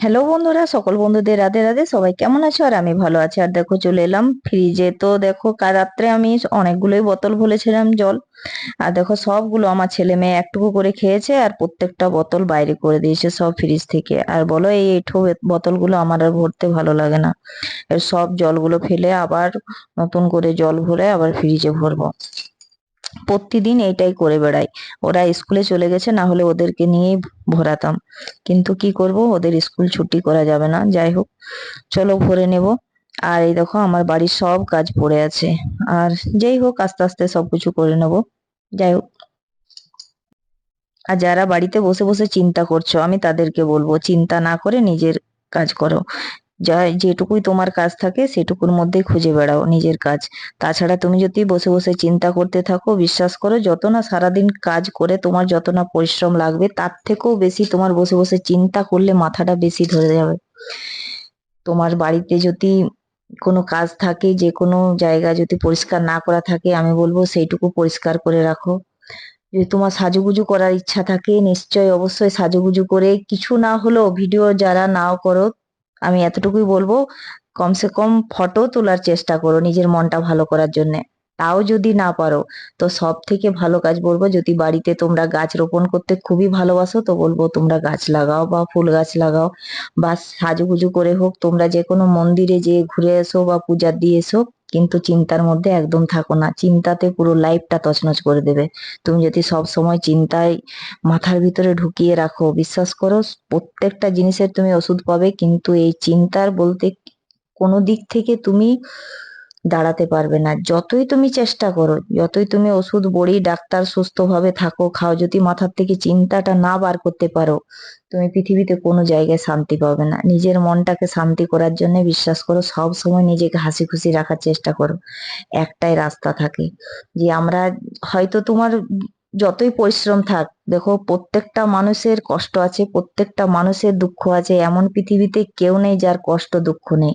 Hello বন্ধুরা, সকল বন্ধুদের রাধে রাধে। সবাই কেমন আছো? আর আমি ভালো আছি। আর দেখো চলে এলাম ফ্রিজে। তো দেখো কাল রাত্রে আমি অনেকগুলোই বোতল ভরেছিলাম জল। আর দেখো সবগুলো আমার ছেলে মেয়ে একটুকু করে খেয়েছে, আর প্রত্যেকটা বোতল বাইরে করে দিয়েছে সব ফ্রিজ থেকে। আর বলো এই এঁঠো বোতলগুলো আমার আর ভরতে ভালো লাগে না। এর সব জলগুলো ফেলে আবার নতুন করে জল ভরে আবার ফ্রিজে ভরবো। প্রতিদিন এইটাই করে বেড়াই। ওরা স্কুলে চলে গেছে, না হলে ওদেরকে নিয়েই ভরাতাম। কিন্তু কি করব, ওদের স্কুল ছুটি করা যাবে না। যাই হোক, চলো ভরে নেব। আর এই দেখো আমার বাড়ির সব কাজ পড়ে আছে। আর যাই হোক, আস্তে আস্তে সবকিছু করে নেব। যাই হোক, আর যারা বাড়িতে বসে বসে চিন্তা করছো, আমি তাদেরকে বলবো চিন্তা না করে নিজের কাজ করো। যা যেটুকুই তোমার কাজ থাকে সেটুকুর মধ্যেই খুঁজে বেড়াও নিজের কাজ। তাছাড়া তুমি যদি বসে বসে চিন্তা করতে থাকো, বিশ্বাস করো যত না সারাদিন কাজ করে তোমার যত না পরিশ্রম লাগবে, তার থেকেও বেশি তোমার বসে বসে চিন্তা করলে মাথাটা বেশি ধরে যাবে। তোমার বাড়িতে যদি কোনো কাজ থাকে, যে কোনো জায়গা যদি পরিষ্কার না করা থাকে, আমি বলবো সেইটুকু পরিষ্কার করে রাখো। যদি তোমার সাজুগুজু করার ইচ্ছা থাকে, নিশ্চয়ই অবশ্যই সাজুগুজু করে, কিছু না হলেও ভিডিও যারা নাও করো, আমি এতটুকুই বলবো কমসে কম ফটো তোলার চেষ্টা করো নিজের মনটা ভালো করার জন্য। তাও যদি না পারো, তো সব থেকে ভালো কাজ বলবো, যদি বাড়িতে তোমরা গাছ রোপণ করতে খুবই ভালোবাসো, তো বলবো তোমরা গাছ লাগাও বা ফুল গাছ লাগাও। বা সাজুগুজু করে হোক তোমরা যে কোনো মন্দিরে যেয়ে ঘুরে এসো বা পূজা দিয়ে এসো। কিন্তু চিন্তার মধ্যে একদম থাকো না, চিন্তাতে পুরো লাইফটা তছনছ করে দেবে। তুমি যদি সব সময় চিন্তায় মাথার ভিতরে ঢুকিয়ে রাখো, বিশ্বাস করো প্রত্যেকটা জিনিসের তুমি ওষুধ পাবে, কিন্তু এই চিন্তার বলতে কোনো দিক থেকে তুমি দাঁড়াতে পারবে না। যতই তুমি চেষ্টা করো, যতই তুমি ওষুধ বড়ি ডাক্তার সুস্থভাবে থাকো খাও, যদি মাথার থেকে চিন্তাটা না বার করতে পারো, তুমি পৃথিবীতে কোনো জায়গায় শান্তি পাবে না। নিজের মনটাকে শান্তি করার জন্য বিশ্বাস করো সব সময় নিজেকে হাসি খুশি রাখার চেষ্টা করো। একটাই রাস্তা থাকে, যে আমরা হয়তো তোমার যতই পরিশ্রম থাক, দেখো প্রত্যেকটা মানুষের কষ্ট আছে, প্রত্যেকটা মানুষের দুঃখ আছে। এমন পৃথিবীতে কেউ নেই যার কষ্ট দুঃখ নেই।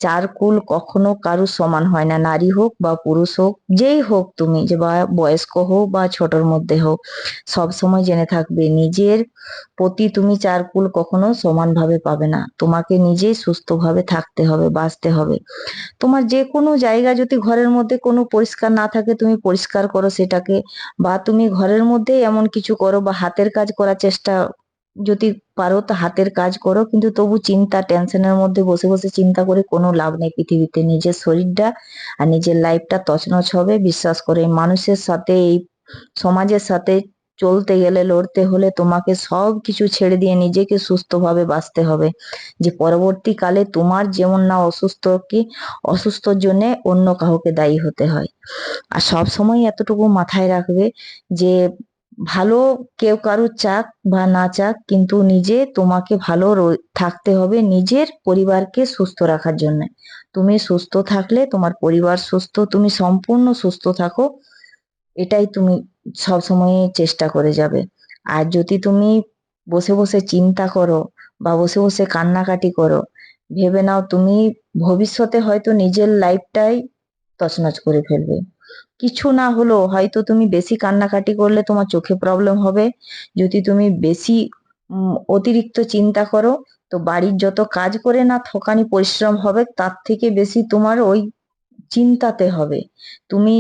চার কুল কখনো কারুর সমান হয় না, নারী হোক বা পুরুষ হোক, যেই হোক তুমি, যে বা বয়স্ক হোক বা ছোটর মধ্যে হোক, সব সময় জেনে থাকবে নিজের প্রতি তুমি চার কুল কখনো সমানভাবে পাবে না। তোমাকে নিজেই সুস্থভাবে থাকতে হবে, বাঁচতে হবে। তোমার যে কোনো জায়গা যদি ঘরের মধ্যে কোনো পরিষ্কার না থাকে, তুমি পরিষ্কার করো সেটাকে। বা তুমি ঘরের মধ্যেই এমন কিছু করো, বা হাতের কাজ করার চেষ্টা যদি পারো তো হাতের কাজ করো। কিন্তু তবু চিন্তা টেনশনের মধ্যে বসে বসে চিন্তা করে কোনো লাভ নেই পৃথিবীতে। নিজের শরীরটা আর নিজের লাইফটা তছনছ হবে। বিশ্বাস করে মানুষের সাথে, এই সমাজের সাথে চলতে গেলে, লড়তে হলে তোমাকে সব কিছু ছেড়ে দিয়ে নিজেকে সুস্থভাবে বাঁচতে হবে। যে পরবর্তীকালে তোমার যেমন না অসুস্থ, কি অসুস্থর জন্য অন্য কাউকে দায়ী হতে হয়। আর সব সময় এতটুকু মাথায় রাখবে যে ভালো কেউ কারুর চাক বা না চাক, কিন্তু নিজে তোমাকে ভালো থাকতে হবে নিজের পরিবারকে সুস্থ রাখার জন্য। তুমি সুস্থ থাকলে তোমার পরিবার সুস্থ, তুমি সম্পূর্ণ সুস্থ থাকো, এটাই তুমি সব সময় চেষ্টা করে যাবে। আর যদি তুমি বসে বসে চিন্তা করো বা বসে বসে কান্নাকাটি করো, ভেবে নাও তুমি ভবিষ্যতে হয়তো নিজের লাইফটাই তছনছ করে ফেলবে। কিছু না হলেও হয়তো তুমি বেশি কান্নাকাটি করলে তোমার চোখে প্রবলেম হবে। যদি তুমি বেশি অতিরিক্ত চিন্তা করো, তো বাড়ির যত কাজ করে না থকানি পরিশ্রম হবে, তার থেকে বেশি তোমার ওই চিন্তাতে হবে। তুমি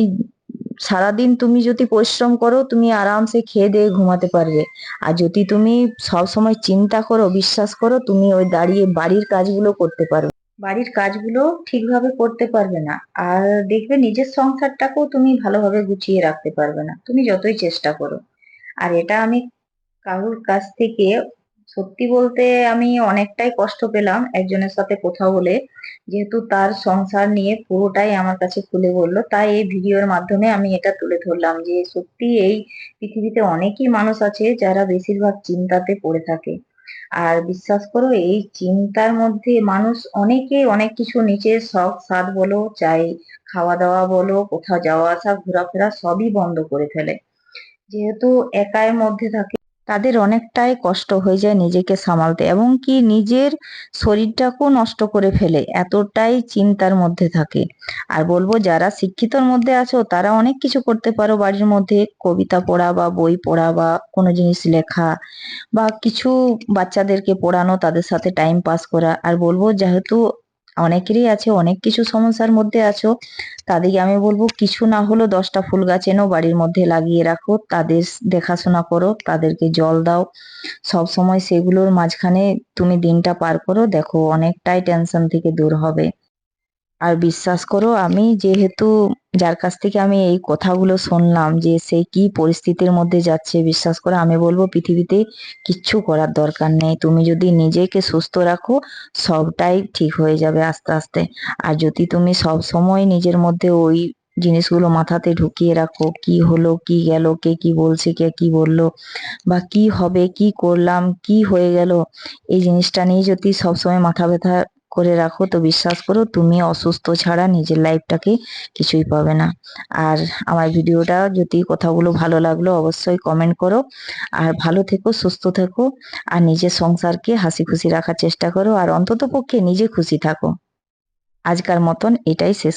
সারাদিন তুমি যদি পরিশ্রম করো, তুমি আরামসে খেয়ে দিয়ে ঘুমাতে পারবে। আর যদি তুমি সব সময় চিন্তা করো, বিশ্বাস করো তুমি ওই দাঁড়িয়ে বাড়ির কাজগুলো করতে পারবে, বাড়ির কাজগুলো ঠিকভাবে করতে পারবে না। আর দেখবে নিজের সংসারটাকেও তুমি ভালোভাবে গুছিয়ে রাখতে পারবে না, তুমি যতই চেষ্টা করো। আর এটা আমি কারোর কাছ থেকে সত্যি বলতে আমি অনেকটাই কষ্ট পেলাম একজনের সাথে কথা বলে। যেহেতু তার সংসার নিয়ে পুরোটাই আমার কাছে খুলে বললো, তাই এই ভিডিওর মাধ্যমে আমি এটা তুলে ধরলাম যে সত্যি এই পৃথিবীতে অনেকই মানুষ আছে যারা বেশিরভাগ চিন্তাতে পড়ে থাকে। আর বিশ্বাস করো এই চিন্তার মধ্যে মানুষ অনেকে অনেক কিছু নিজের শখ সাধ বলো, চাই খাওয়া দাওয়া বলো, কোথাও যাওয়া আসা ঘোরাফেরা সবই বন্ধ করে ফেলে। যেহেতু একার মধ্যে থাকে, তাদের অনেকটাই কষ্ট হয়ে যায় নিজেকে সামালতে এবং কি নিজের শরীরটাকেও নষ্ট করে ফেলে, এতটাই চিন্তার মধ্যে থাকে। আর বলবো যারা শিক্ষিতর মধ্যে আছো তারা অনেক কিছু করতে পারো বাড়ির মধ্যে, কবিতা পড়া বা বই পড়া বা কোনো জিনিস লেখা বা কিছু বাচ্চাদেরকে পড়ানো, তাদের সাথে টাইম পাস করা। আর বলবো যেহেতু অনেকেরই আছে, অনেক কিছু সমস্যার মধ্যে আছো, তাদেরকে আমি বলবো কিছু না হলেও 10টা ফুল গাছ এনো বাড়ির মধ্যে লাগিয়ে রাখো, তাদের দেখাশোনা করো, তাদেরকে জল দাও, সব সময় সেগুলোর মাঝখানে তুমি দিনটা পার করো, দেখো অনেকটাই টেনশন থেকে দূর হবে। আর বিশ্বাস করো আমি যেহেতু যার কাছ থেকে আমি এই কথাগুলো শুনলাম যে সে কি পরিস্থিতির মধ্যে যাচ্ছে, বিশ্বাস করো আমি বলবো পৃথিবীতে কিচ্ছু করার দরকার নেই, তুমি যদি নিজেকে সুস্থ রাখো সবটাই ঠিক হয়ে যাবে আস্তে আস্তে। আর যদি তুমি সব সময় নিজের মধ্যে ওই জিনিসগুলো মাথাতে ঢুকিয়ে রাখো, কি হলো কি গেল, কে কি বলছে কে কি বললো বা কি হবে কি করলাম কি হয়ে গেল, এই জিনিসটা নিয়ে যদি সবসময় মাথা ব্যথা করে রাখো তো বিশ্বাস করো তুমি অসুস্থ ছাড়া নিজের লাইফটাকে কিছুই পাবে না। আর আমার ভিডিওটা যদি কথাগুলো ভালো লাগলো অবশ্যই কমেন্ট করো। আর ভালো থেকো, সুস্থ থেকো, আর নিজের সংসারকে হাসি খুশি রাখার চেষ্টা করো, আর অন্তত পক্ষে নিজে খুশি থাকো। আজকার মতন এটাই শেষ